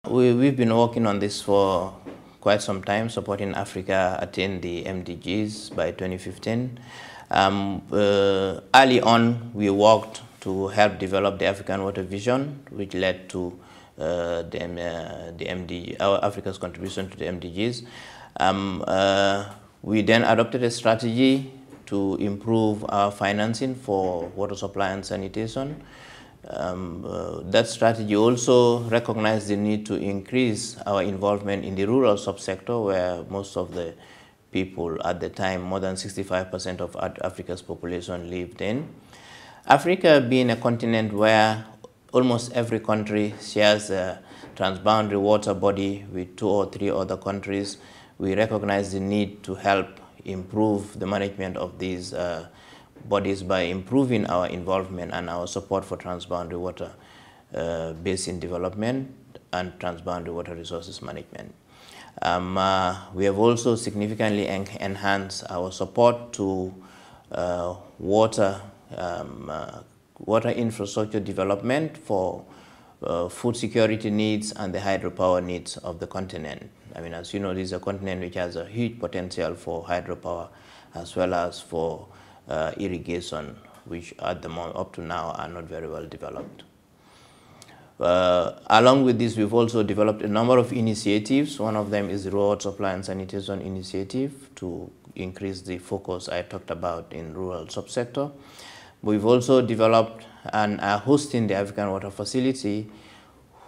We've been working on this for quite some time, supporting Africa attain the MDGs by 2015. Early on, we worked to help develop the African Water Vision, which led to Africa's contribution to the MDGs. We then adopted a strategy to improve our financing for water supply and sanitation. That strategy also recognized the need to increase our involvement in the rural subsector, where most of the people at the time, more than 65% of Africa's population lived in. Africa being a continent where almost every country shares a transboundary water body with 2 or 3 other countries, we recognize the need to help improve the management of these bodies by improving our involvement and our support for transboundary water basin development and transboundary water resources management. We have also significantly enhanced our support to water infrastructure development for food security needs and the hydropower needs of the continent. I mean, as you know, this is a continent which has a huge potential for hydropower as well as for irrigation, which at the moment, up to now, are not very well developed. Along with this, we've also developed a number of initiatives. One of them is the Water Supply and Sanitation Initiative to increase the focus I talked about in rural subsector. We've also developed and are hosting the African Water Facility,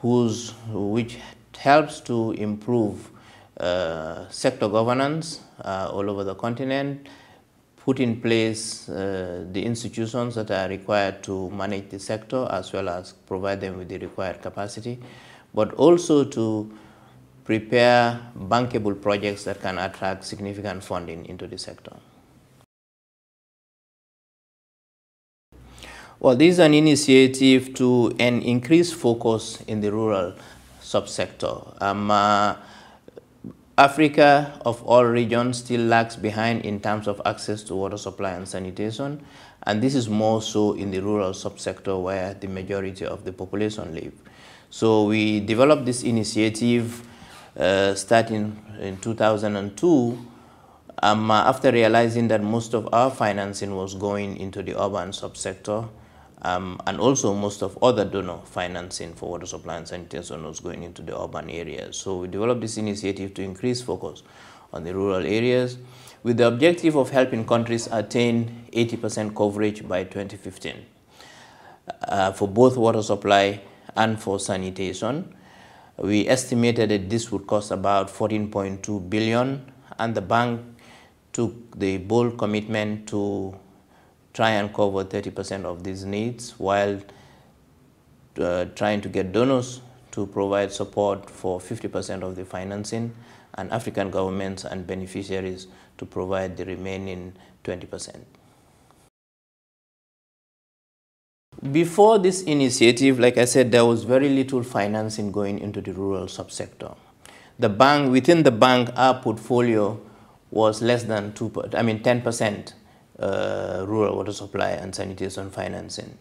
which helps to improve sector governance all over the continent, put in place the institutions that are required to manage the sector, as well as provide them with the required capacity, but also to prepare bankable projects that can attract significant funding into the sector. Well, this is an initiative to increase focus in the rural subsector. Africa, of all regions, still lags behind in terms of access to water supply and sanitation, and this is more so in the rural subsector where the majority of the population live. So we developed this initiative starting in 2002 after realizing that most of our financing was going into the urban subsector, and also most of other donor financing for water supply and sanitation was going into the urban areas. So we developed this initiative to increase focus on the rural areas with the objective of helping countries attain 80% coverage by 2015 for both water supply and for sanitation. We estimated that this would cost about 14.2 billion, and the bank took the bold commitment to try and cover 30% of these needs, while trying to get donors to provide support for 50% of the financing, and African governments and beneficiaries to provide the remaining 20%. Before this initiative, like I said, there was very little financing going into the rural subsector. The bank, within the bank, our portfolio was less than 10%. Rural water supply and sanitation financing.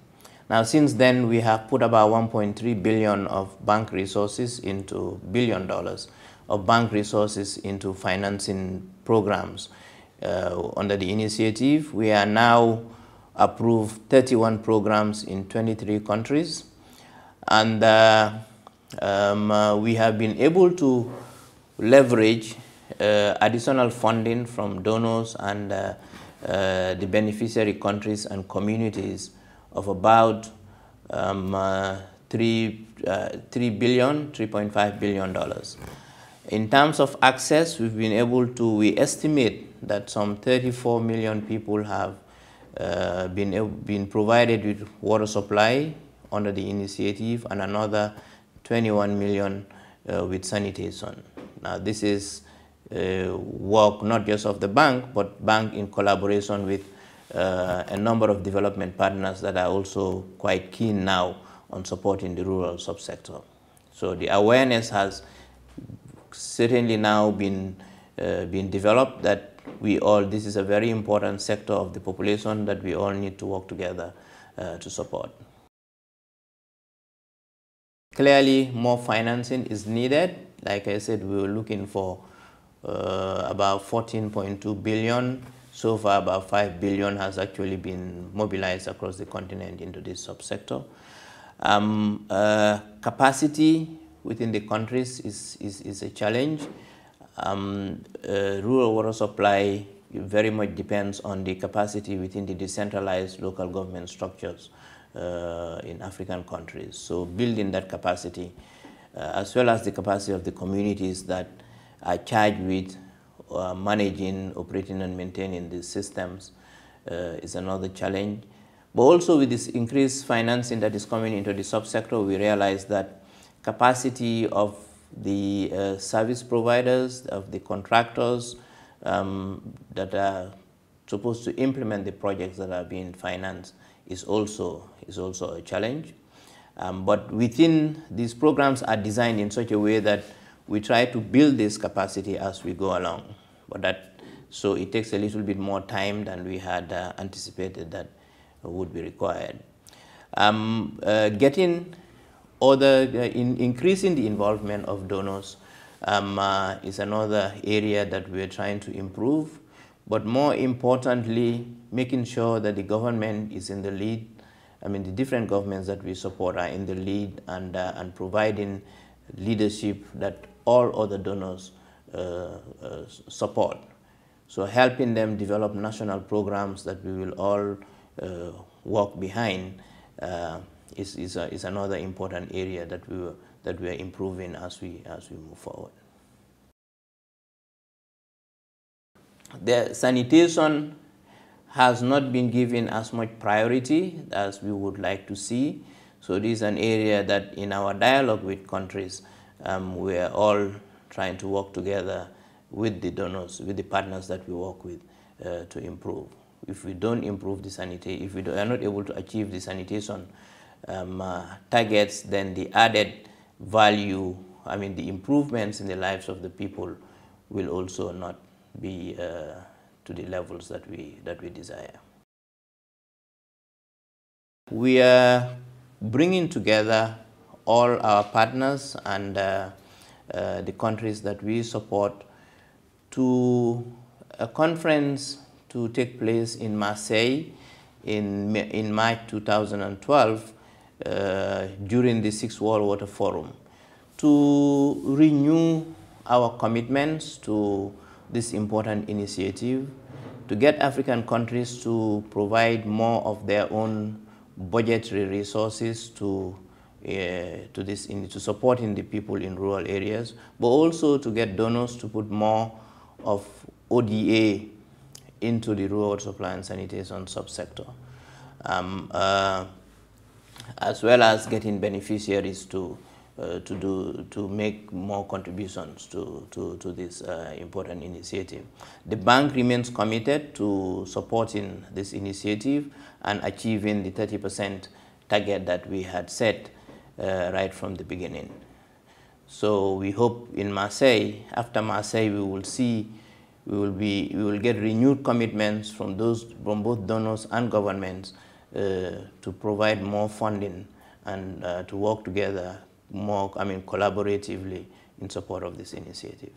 Now, since then, we have put about 1.3 billion of bank resources into $1 billion of bank resources into financing programs under the initiative. We are now approved 31 programs in 23 countries, and we have been able to leverage additional funding from donors and the beneficiary countries and communities of about $3.5 billion. In terms of access, we estimate that some 34 million people have been provided with water supply under the initiative, and another 21 million with sanitation. Now, this is work not just of the bank, but bank in collaboration with a number of development partners that are also quite keen now on supporting the rural subsector. So the awareness has certainly now been developed that this is a very important sector of the population that we all need to work together to support. clearly more financing is needed. Like I said, we were looking for about 14.2 billion. So far, about 5 billion has actually been mobilized across the continent into this subsector. Capacity within the countries is a challenge. Rural water supply very much depends on the capacity within the decentralized local government structures in African countries. So building that capacity, as well as the capacity of the communities that are charged with managing, operating, and maintaining these systems is another challenge. But also with this increased financing that is coming into the subsector, we realize that capacity of the service providers, of the contractors that are supposed to implement the projects that are being financed is also a challenge. But within these programs are designed in such a way that we try to build this capacity as we go along. So it takes a little bit more time than we had anticipated that would be required. Increasing the involvement of donors is another area that we're trying to improve, but more importantly, making sure that the government is in the lead. I mean, the different governments that we support are in the lead and providing leadership that all other donors support. So helping them develop national programs that we will all work behind is another important area that we are improving as we move forward. The sanitation has not been given as much priority as we would like to see. So this is an area that in our dialogue with countries, we are all trying to work together with the donors, with the partners that we work with to improve. If we don't improve the sanitation, if we are not able to achieve the sanitation targets, then the added value, I mean the improvements in the lives of the people will also not be to the levels that we desire. We are bringing together all our partners and the countries that we support to a conference to take place in Marseille in March 2012 during the 6th World Water Forum to renew our commitments to this important initiative, to get African countries to provide more of their own budgetary resources to supporting the people in rural areas, but also to get donors to put more of ODA into the rural water supply and sanitation subsector, as well as getting beneficiaries to make more contributions to this important initiative. The bank remains committed to supporting this initiative and achieving the 30% target that we had set right from the beginning. So we hope in Marseille, after Marseille, we will get renewed commitments from both donors and governments to provide more funding and to work together more, collaboratively in support of this initiative.